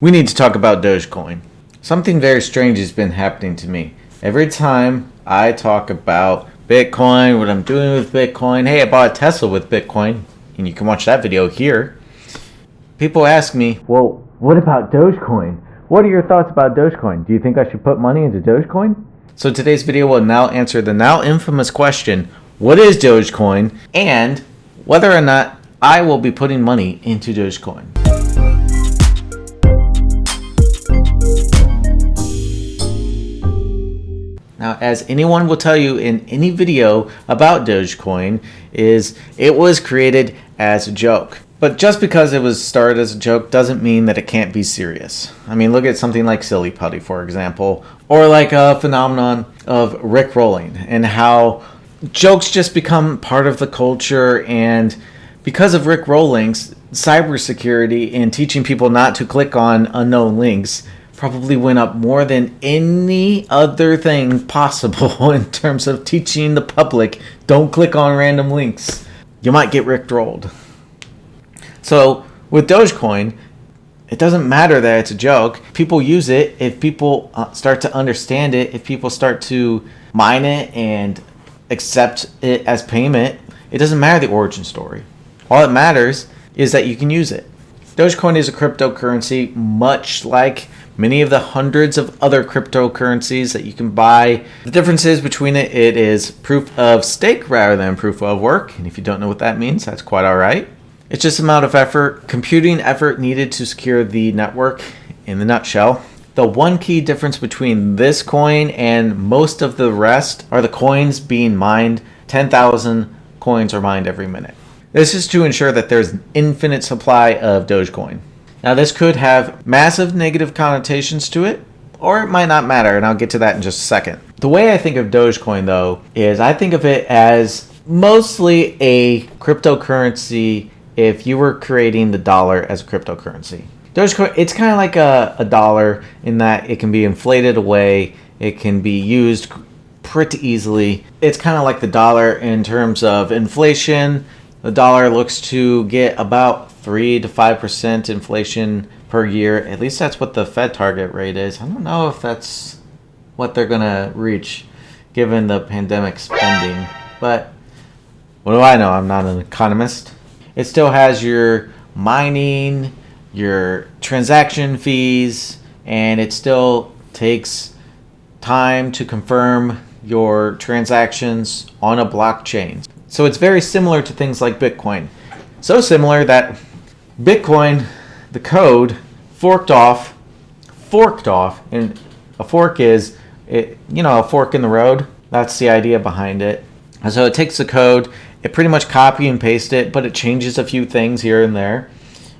We need to talk about Dogecoin. Something very strange has been happening to me. Every time I talk about Bitcoin, what I'm doing with Bitcoin, hey, I bought a Tesla with Bitcoin, and you can watch that video here. People ask me, well, what about Dogecoin? What are your thoughts about Dogecoin? Do you think I should put money into Dogecoin? So today's video will now answer the now infamous question, what is Dogecoin, and whether or not I will be putting money into Dogecoin. Now, as anyone will tell you in any video about Dogecoin, it was created as a joke. But just because it was started as a joke doesn't mean that it can't be serious. I mean, look at something like Silly Putty, for example, or like a phenomenon of Rickrolling and how jokes just become part of the culture. And because of Rickrollings, cybersecurity and teaching people not to click on unknown links probably went up more than any other thing possible in terms of teaching the public, don't click on random links. You might get rickrolled. So with Dogecoin, it doesn't matter that it's a joke. People use it. If people start to understand it, if people start to mine it and accept it as payment, it doesn't matter the origin story. All that matters is that you can use it. Dogecoin is a cryptocurrency, much like many of the hundreds of other cryptocurrencies that you can buy. The difference is between it is proof of stake rather than proof of work. And if you don't know what that means, that's quite all right. It's just amount of effort, computing effort needed to secure the network in the nutshell. The one key difference between this coin and most of the rest are the coins being mined. 10,000 coins are mined every minute. This is to ensure that there's an infinite supply of Dogecoin. Now, this could have massive negative connotations to it, or it might not matter, and I'll get to that in just a second. The way I think of Dogecoin, though, is I think of it as mostly a cryptocurrency if you were creating the dollar as a cryptocurrency. Dogecoin, it's kind of like a dollar in that it can be inflated away, it can be used pretty easily. It's kind of like the dollar in terms of inflation. The dollar looks to get about 3 to 5% inflation per year. At least that's what the Fed target rate is. I don't know if that's what they're going to reach given the pandemic spending. But what do I know? I'm not an economist. It still has your mining, your transaction fees, and it still takes time to confirm your transactions on a blockchain. So it's very similar to things like Bitcoin. So similar that Bitcoin, the code, forked off, and a fork is, a fork in the road. That's the idea behind it. And so it takes the code, it pretty much copy and paste it, but it changes a few things here and there,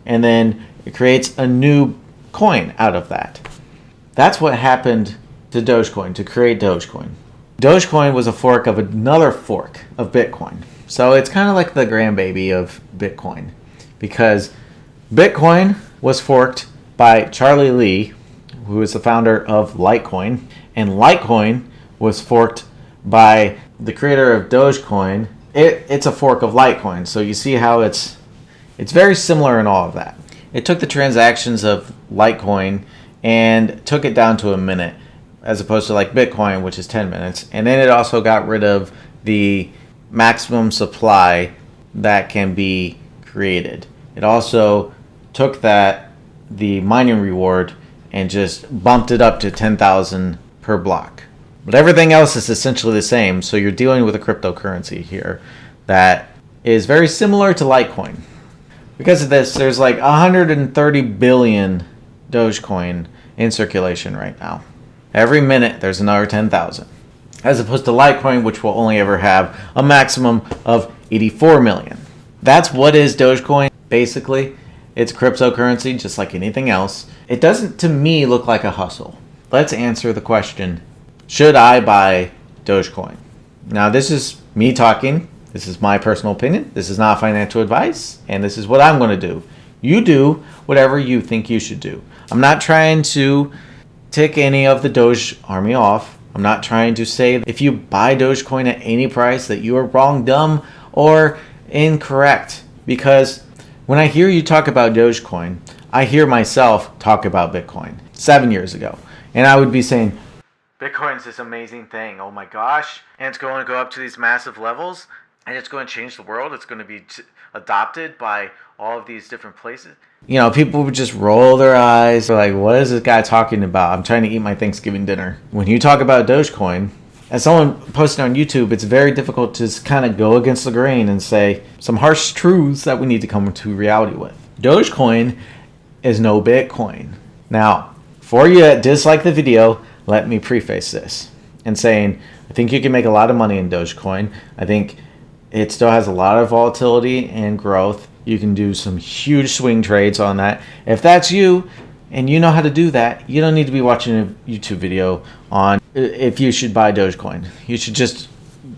and then it creates a new coin out of that. That's what happened to Dogecoin, to create Dogecoin. Dogecoin was a fork of another fork of Bitcoin. So it's kind of like the grandbaby of Bitcoin, because Bitcoin was forked by Charlie Lee, who is the founder of Litecoin, and Litecoin was forked by the creator of Dogecoin. It's a fork of Litecoin, so you see how it's very similar in all of that. It took the transactions of Litecoin and took it down to a minute, as opposed to like Bitcoin, which is 10 minutes. And then it also got rid of the maximum supply that can be created. It also took the mining reward, and just bumped it up to 10,000 per block. But everything else is essentially the same, so you're dealing with a cryptocurrency here that is very similar to Litecoin. Because of this, there's like 130 billion Dogecoin in circulation right now. Every minute, there's another 10,000. As opposed to Litecoin, which will only ever have a maximum of 84 million. That's what is Dogecoin, basically. It's cryptocurrency, just like anything else. It doesn't, to me, look like a hustle. Let's answer the question, should I buy Dogecoin? Now, this is me talking. This is my personal opinion. This is not financial advice, and this is what I'm going to do. You do whatever you think you should do. I'm not trying to tick any of the Doge army off. I'm not trying to say if you buy Dogecoin at any price that you are wrong, dumb, or incorrect. Because when I hear you talk about Dogecoin, I hear myself talk about Bitcoin 7 years ago, and I would be saying, Bitcoin's this amazing thing. Oh my gosh. And it's going to go up to these massive levels, and it's going to change the world. It's going to be adopted by all of these different places. You know, people would just roll their eyes. They're like, what is this guy talking about? I'm trying to eat my Thanksgiving dinner. When you talk about Dogecoin, as someone posted on YouTube, it's very difficult to kind of go against the grain and say some harsh truths that we need to come to reality with. Dogecoin is no Bitcoin. Now, before you dislike the video, let me preface this and saying, I think you can make a lot of money in Dogecoin. I think it still has a lot of volatility and growth. You can do some huge swing trades on that. If that's you and you know how to do that, you don't need to be watching a YouTube video on if you should buy Dogecoin. You should just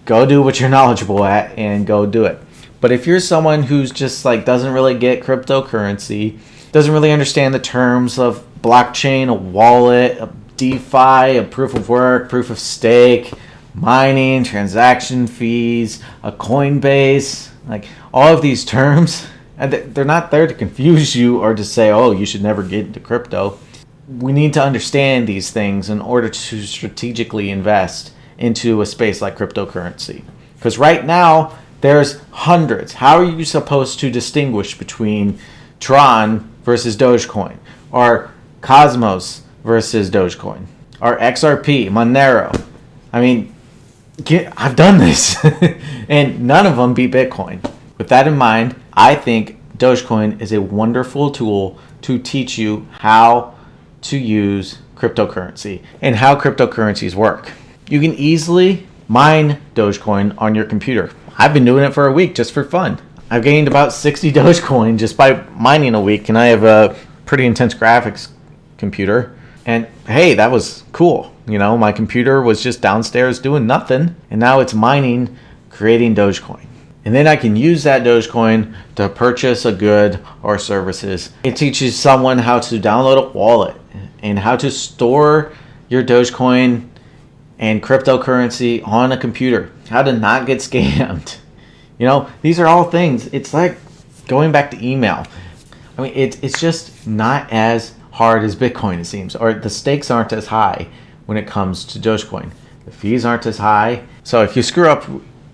go do what you're knowledgeable at and go do it. But if you're someone who's just like doesn't really get cryptocurrency, doesn't really understand the terms of blockchain, a wallet, a DeFi, a proof of work, proof of stake, mining, transaction fees, a Coinbase, like all of these terms, and they're not there to confuse you or to say, oh, you should never get into crypto. We need to understand these things in order to strategically invest into a space like cryptocurrency. Because right now, there's hundreds. How are you supposed to distinguish between Tron versus Dogecoin, or Cosmos versus Dogecoin, or XRP, Monero? I mean, I've done this, and none of them beat Bitcoin. With that in mind, I think Dogecoin is a wonderful tool to teach you how to use cryptocurrency and how cryptocurrencies work. You can easily mine Dogecoin on your computer. I've been doing it for a week just for fun. I've gained about 60 Dogecoin just by mining a week, and I have a pretty intense graphics computer. And hey, that was cool. You know, my computer was just downstairs doing nothing, and now it's mining, creating Dogecoin. And then I can use that Dogecoin to purchase a good or services. It teaches someone how to download a wallet and how to store your Dogecoin and cryptocurrency on a computer, how to not get scammed. You know, these are all things. It's like going back to email. I mean, it's just not as hard as Bitcoin, it seems, or the stakes aren't as high when it comes to Dogecoin. The fees aren't as high. So if you screw up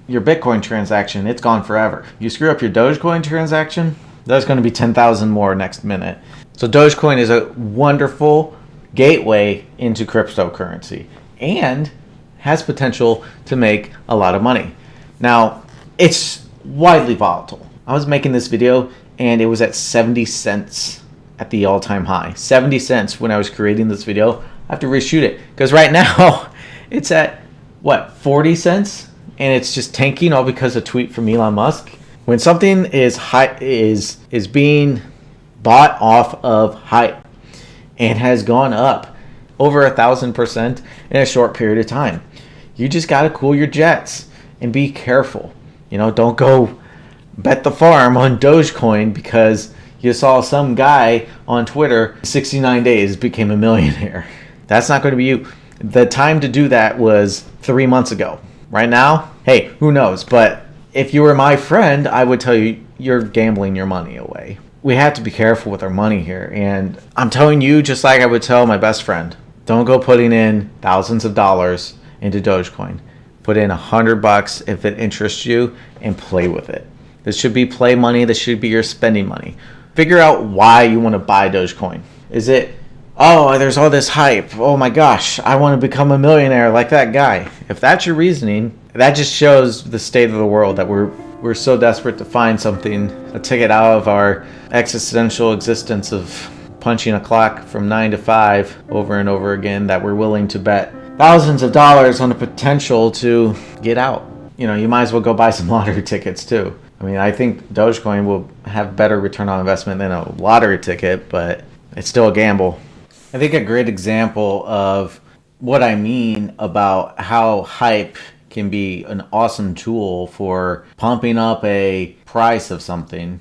your Bitcoin transaction, it's gone forever. You screw up your Dogecoin transaction, there's going to be 10,000 more next minute. So Dogecoin is a wonderful gateway into cryptocurrency and has potential to make a lot of money. Now, it's widely volatile. I was making this video and it was at 70 cents at the all-time high. 70 cents when I was creating this video. I have to reshoot it because right now it's at, 40 cents? And it's just tanking all because of a tweet from Elon Musk. When something is being bought off of hype and has gone up over 1,000% in a short period of time, you just got to cool your jets and be careful. You know, don't go bet the farm on Dogecoin because you saw some guy on Twitter 69 days became a millionaire. That's not going to be you. The time to do that was 3 months ago. Right now, hey, who knows? But if you were my friend, I would tell you you're gambling your money away. We have to be careful with our money here. And I'm telling you, just like I would tell my best friend, don't go putting in thousands of dollars into Dogecoin. Put in $100 if it interests you and play with it. This should be play money. This should be your spending money. Figure out why you want to buy Dogecoin. Is it, oh, there's all this hype. Oh my gosh, I want to become a millionaire like that guy. If that's your reasoning, that just shows the state of the world, that we're so desperate to find something, a ticket out of our existential existence of punching a clock from 9 to 5 over and over again, that we're willing to bet thousands of dollars on the potential to get out. You know, you might as well go buy some lottery tickets too. I mean, I think Dogecoin will have better return on investment than a lottery ticket, but it's still a gamble. I think a great example of what I mean about how hype can be an awesome tool for pumping up a price of something.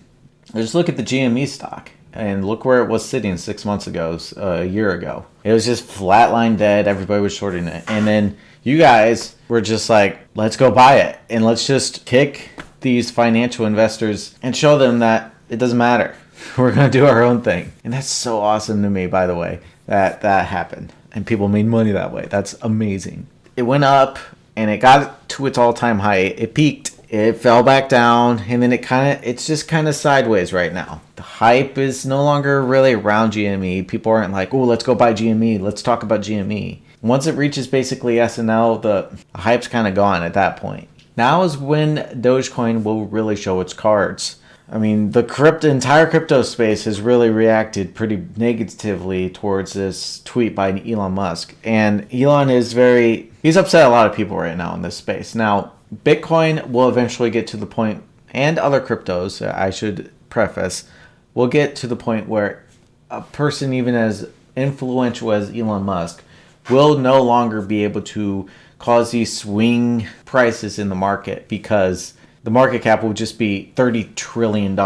Just look at the GME stock and look where it was sitting 6 months ago, a year ago. It was just flatline dead. Everybody was shorting it. And then you guys were just like, let's go buy it. And let's just kick these financial investors and show them that it doesn't matter. We're going to do our own thing. And that's so awesome to me, by the way, that happened. And people made money that way. That's amazing. It went up and it got to its all-time high. It peaked. It fell back down, and then it's just kind of sideways right now. The hype is no longer really around GME. People aren't like, oh, let's go buy GME. Let's talk about GME. Once it reaches basically SNL, the hype's kind of gone at that point. Now is when Dogecoin will really show its cards. I mean, the entire crypto space has really reacted pretty negatively towards this tweet by Elon Musk. And Elon he's upset a lot of people right now in this space. Now, Bitcoin will eventually get to the point, and other cryptos, I should preface, will get to the point where a person even as influential as Elon Musk will no longer be able to cause these swing prices in the market, because the market cap will just be $30 trillion.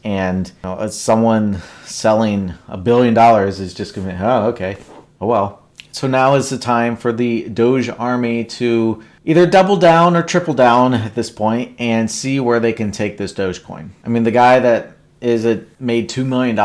And as someone selling $1 billion is just going to be, oh, okay, oh well. So now is the time for the Doge army to either double down or triple down at this point and see where they can take this Dogecoin. I mean, the guy that made $2 million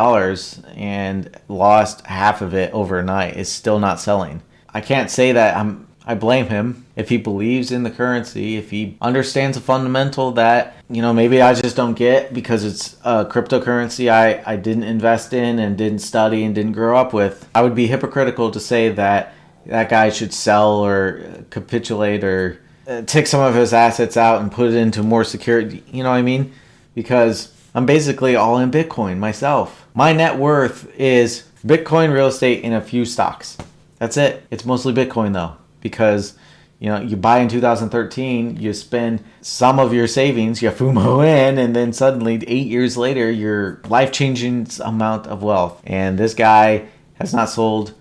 and lost half of it overnight is still not selling. I can't say that I blame him if he believes in the currency, if he understands a fundamental that, maybe I just don't get because it's a cryptocurrency I didn't invest in and didn't study and didn't grow up with. I would be hypocritical to say that guy should sell or capitulate or take some of his assets out and put it into more security. You know what I mean? Because I'm basically all in Bitcoin myself. My net worth is Bitcoin, real estate, and a few stocks. That's it. It's mostly Bitcoin though, because you buy in 2013, you spend some of your savings, you FUMO in, and then suddenly 8 years later, you're life-changing amount of wealth. And this guy has not sold,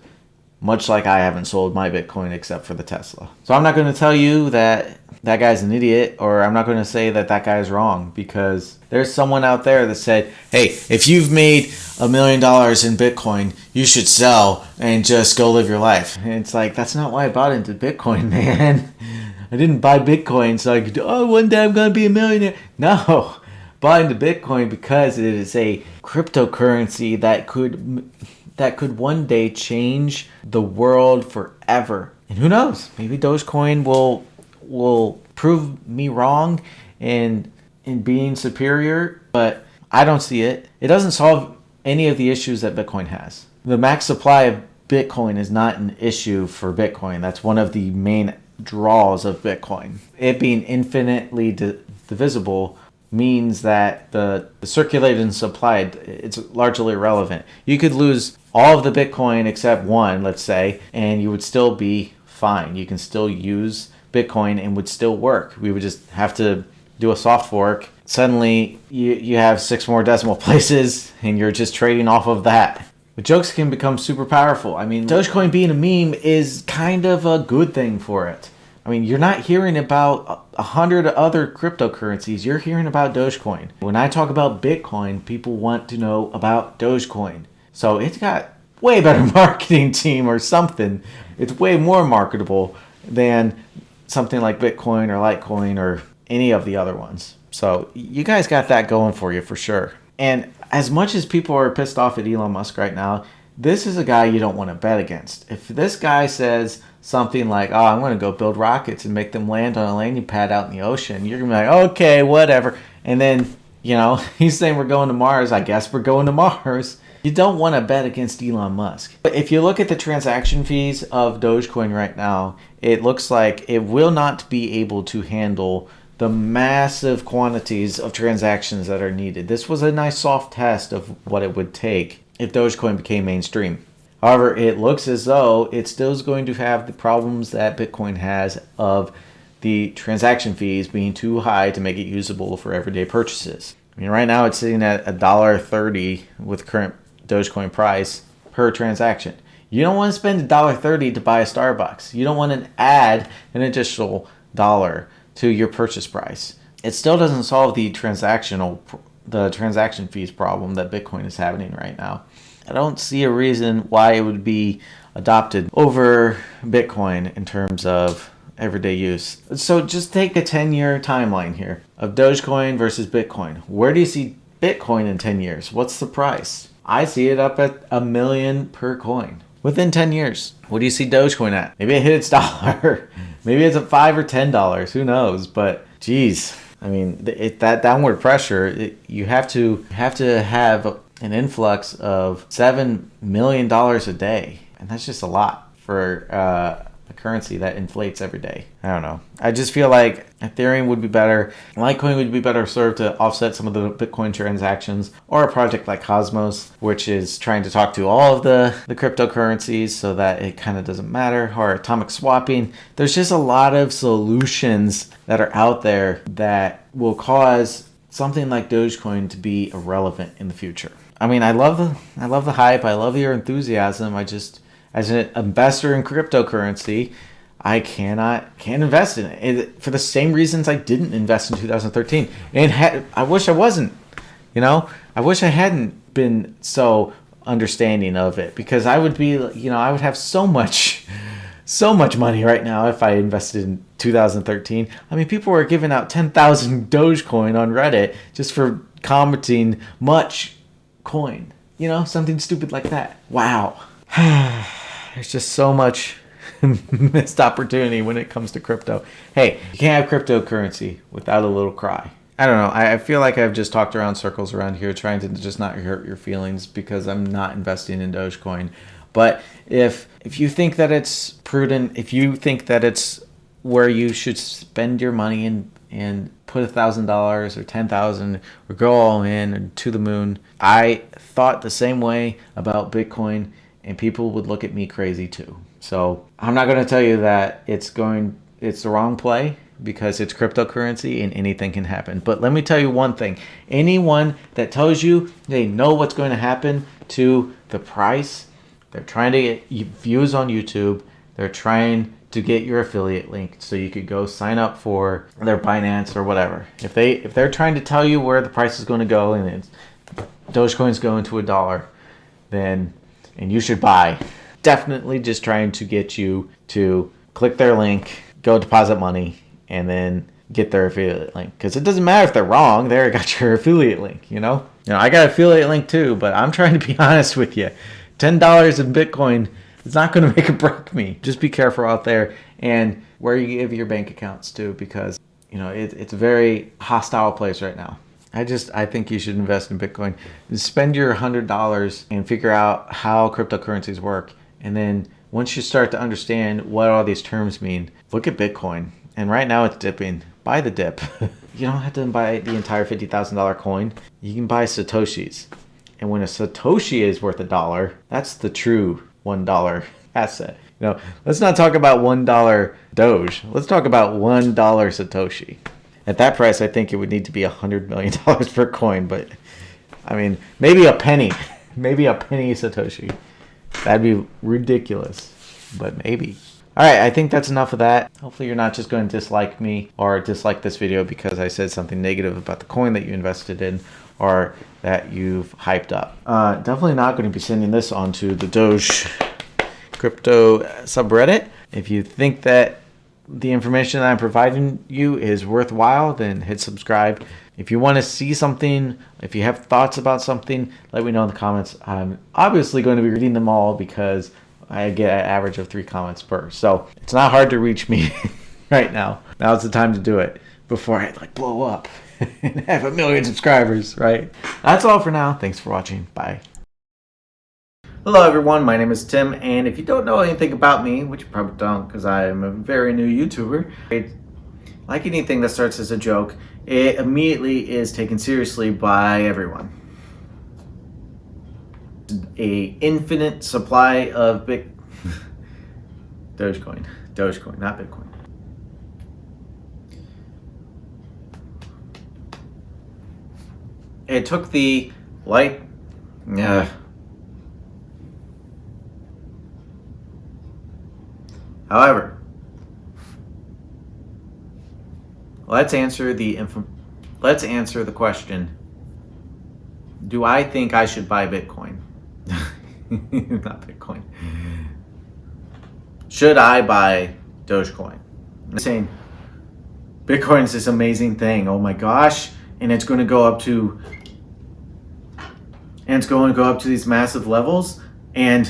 much like I haven't sold my Bitcoin except for the Tesla. So I'm not going to tell you that guy's an idiot, or I'm not going to say that guy's wrong, because there's someone out there that said, hey, if you've made $1 million in Bitcoin, you should sell and just go live your life. And it's like, that's not why I bought into Bitcoin, man. I didn't buy Bitcoin so I could, one day I'm going to be a millionaire. No, bought into Bitcoin because it is a cryptocurrency that could one day change the world forever. And who knows, maybe Dogecoin will prove me wrong in being superior, but I don't see it. It doesn't solve any of the issues that Bitcoin has. The max supply of Bitcoin is not an issue for Bitcoin. That's one of the main draws of Bitcoin. It being infinitely divisible means that the circulated and supplied, it's largely irrelevant. You could lose all of the Bitcoin except one, let's say, and you would still be fine. You can still use Bitcoin and would still work. We would just have to do a soft fork. Suddenly you have 6 more decimal places and you're just trading off of that. But jokes can become super powerful. I mean, Dogecoin being a meme is kind of a good thing for it. I mean, you're not hearing about 100 other cryptocurrencies. You're hearing about Dogecoin. When I talk about Bitcoin, people want to know about Dogecoin. So it's got way better marketing team or something. It's way more marketable than something like Bitcoin or Litecoin or any of the other ones. So you guys got that going for you for sure. And as much as people are pissed off at Elon Musk right now, this is a guy you don't want to bet against. If this guy says something like, oh, I'm going to go build rockets and make them land on a landing pad out in the ocean, you're going to be like, okay, whatever. And then, he's saying we're going to Mars. I guess we're going to Mars. You don't want to bet against Elon Musk. But if you look at the transaction fees of Dogecoin right now, it looks like it will not be able to handle the massive quantities of transactions that are needed. This was a nice soft test of what it would take if Dogecoin became mainstream. However, it looks as though it still is going to have the problems that Bitcoin has of the transaction fees being too high to make it usable for everyday purchases. I mean, right now it's sitting at $1.30 with current Dogecoin price per transaction. You don't want to spend $1.30 to buy a Starbucks. You don't want to add an additional dollar to your purchase price. It still doesn't solve the transaction fees problem that Bitcoin is having right now. I don't see a reason why it would be adopted over Bitcoin in terms of everyday use. So just take a 10-year timeline here of Dogecoin versus Bitcoin. Where do you see Bitcoin in 10 years? What's the price? I see it up at $1 million per coin within 10 years. What do you see Dogecoin at? Maybe it hit its dollar. Maybe it's at $5 or $10. Who knows? But geez, I mean, that downward pressure, you have to have an influx of $7 million a day, and that's just a lot for a currency that inflates every day. I don't know. I just feel like Ethereum would be better. Litecoin would be better served to offset some of the Bitcoin transactions, or a project like Cosmos, which is trying to talk to all of the cryptocurrencies so that it kind of doesn't matter, or atomic swapping. There's just a lot of solutions that are out there that will cause something like Dogecoin to be irrelevant in the future. I mean, I love the hype. I love your enthusiasm. I just, as an investor in cryptocurrency, I can't invest in it for the same reasons I didn't invest in 2013. And I wish I wasn't, I wish I hadn't been so understanding of it, because I would be, I would have so much money right now if I invested in 2013. I mean, people were giving out 10,000 Dogecoin on Reddit just for commenting much coin, something stupid like that. Wow. There's just so much missed opportunity when it comes to crypto. Hey, you can't have cryptocurrency without a little cry. I don't know. I feel like I've just talked around circles around here, trying to just not hurt your feelings, because I'm not investing in Dogecoin. But if you think that it's prudent, if you think that it's where you should spend your money and put $1,000 or $10,000 or go all in and to the moon, I thought the same way about Bitcoin, and people would look at me crazy too. So I'm not going to tell you that it's the wrong play, because it's cryptocurrency and anything can happen. But let me tell you one thing. Anyone that tells you they know what's going to happen to the price, they're trying to get views on YouTube. They're trying to get your affiliate link so you could go sign up for their Binance or whatever. If they're trying to tell you where the price is going to go, and Dogecoin's going to $1, then and you should buy. Definitely just trying to get you to click their link, go deposit money, and then get their affiliate link. Because it doesn't matter if they're wrong. They got your affiliate link, I got an affiliate link too, but I'm trying to be honest with you. $10 in Bitcoin is not going to make or break me. Just be careful out there, and where you give your bank accounts to, because it's a very hostile place right now. I think you should invest in Bitcoin. Spend your $100 and figure out how cryptocurrencies work. And then once you start to understand what all these terms mean, look at Bitcoin. And right now it's dipping. Buy the dip. You don't have to buy the entire $50,000 coin. You can buy Satoshis. And when a Satoshi is worth $1, that's the true $1 asset. Let's not talk about $1 Doge. Let's talk about $1 Satoshi. At that price, I think it would need to be $100 million per coin. But I mean, maybe a penny Satoshi. That'd be ridiculous, but maybe. All right, I think that's enough of that. Hopefully you're not just going to dislike me or dislike this video because I said something negative about the coin that you invested in or that you've hyped up. Definitely not going to be sending this onto the Doge crypto subreddit. If you think that the information that I'm providing you is worthwhile, then hit subscribe. If you want to see something, if you have thoughts about something, let me know in the comments. I'm obviously going to be reading them all because I get an average of 3 comments per. So it's not hard to reach me right now. Now's the time to do it before I blow up and have 1 million subscribers, right? That's all for now. Thanks for watching. Bye. Hello everyone, my name is Tim, and if you don't know anything about me, which you probably don't because I am a very new YouTuber, like anything that starts as a joke, it immediately is taken seriously by everyone. A infinite supply of Dogecoin, not Bitcoin. It took the light. However, let's answer the question. Do I think I should buy Bitcoin? Not Bitcoin. Should I buy Dogecoin? I'm saying Bitcoin is this amazing thing. Oh my gosh. And it's going to go up to and it's going to go up to these massive levels, and